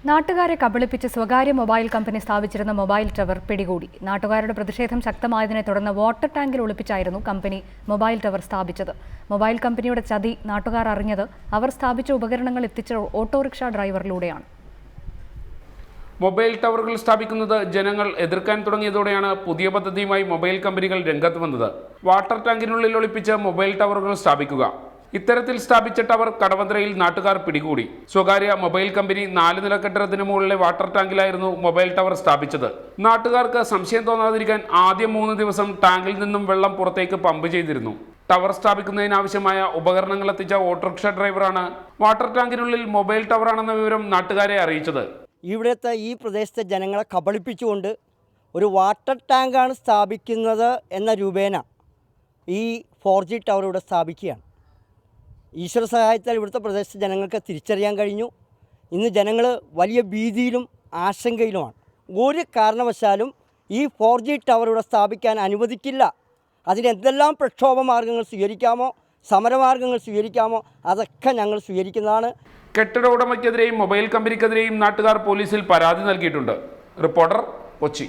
നാട്ടുകാരെ കബളിപ്പിച്ച് സ്വകാര്യ മൊബൈൽ കമ്പനി സ്ഥാപിച്ചിരുന്ന മൊബൈൽ ടവർ പിടികൂടി. നാട്ടുകാരുടെ പ്രതിഷേധം ശക്തമായതിനെ തുടർന്ന് വാട്ടർ ടാങ്കിൽ ഒളിപ്പിച്ചായിരുന്നു കമ്പനി മൊബൈൽ ടവർ സ്ഥാപിച്ചത്. മൊബൈൽ കമ്പനിയുടെ ചതി നാട്ടുകാർ അറിഞ്ഞത് അവർ സ്ഥാപിച്ച ഉപകരണങ്ങൾ എത്തിച്ച ഓട്ടോറിക്ഷ ഡ്രൈവറിലൂടെയാണ്. മൊബൈൽ ടവറുകൾ സ്ഥാപിക്കുന്നത് ജനങ്ങൾ എതിർക്കാൻ തുടങ്ങിയതോടെയാണ് പുതിയ പദ്ധതിയുമായി മൊബൈൽ കമ്പനികൾ രംഗത്ത് വന്നത്. വാട്ടർ ടാങ്കിനുള്ളിൽ ഒളിപ്പിച്ച് മൊബൈൽ ടവറുകൾ സ്ഥാപിക്കുക. ഇത്തരത്തിൽ സ്ഥാപിച്ച ടവർ കടവന്ത്രയിൽ നാട്ടുകാർ പിടികൂടി. സ്വകാര്യ മൊബൈൽ കമ്പനി 4 നില കെട്ടിടത്തിന് മുകളിലെ വാട്ടർ ടാങ്കിലായിരുന്നു മൊബൈൽ ടവർ സ്ഥാപിച്ചത്. നാട്ടുകാർക്ക് സംശയം തോന്നാതിരിക്കാൻ ആദ്യ 3 ദിവസം ടാങ്കിൽ നിന്നും വെള്ളം പുറത്തേക്ക് പമ്പ് ചെയ്തിരുന്നു. ടവർ സ്ഥാപിക്കുന്നതിനാവശ്യമായ ഉപകരണങ്ങൾ എത്തിച്ച ഓട്ടോറിക്ഷ ഡ്രൈവറാണ് വാട്ടർ ടാങ്കിനുള്ളിൽ മൊബൈൽ ടവറാണെന്ന വിവരം നാട്ടുകാരെ അറിയിച്ചത്. ഇവിടുത്തെ ഈ പ്രദേശത്തെ ജനങ്ങളെ കബളിപ്പിച്ചുകൊണ്ട് ഒരു വാട്ടർ ടാങ്കാണ് സ്ഥാപിക്കുന്നത് എന്ന രൂപേണ ഈ 4G ടവർ ഇവിടെ സ്ഥാപിക്കുകയാണ്. ഈശ്വര സഹായത്താൽ ഇവിടുത്തെ പ്രദേശത്തെ ജനങ്ങൾക്ക് തിരിച്ചറിയാൻ കഴിഞ്ഞു. ഇന്ന് ജനങ്ങൾ വലിയ ഭീതിയിലും ആശങ്കയിലുമാണ്. ഒരു കാരണവശാലും ഈ 4G ടവർ ഇവിടെ സ്ഥാപിക്കാൻ അനുവദിക്കില്ല. അതിനെന്തെല്ലാം പ്രക്ഷോഭ മാർഗങ്ങൾ സ്വീകരിക്കാമോ, സമരമാർഗങ്ങൾ സ്വീകരിക്കാമോ, അതൊക്കെ ഞങ്ങൾ സ്വീകരിക്കുന്നതാണ്. കെട്ടിട ഉടമയ്ക്കെതിരെയും മൊബൈൽ കമ്പനിക്കെതിരെയും നാട്ടുകാർ പോലീസിൽ പരാതി നൽകിയിട്ടുണ്ട്. റിപ്പോർട്ടർ, കൊച്ചി.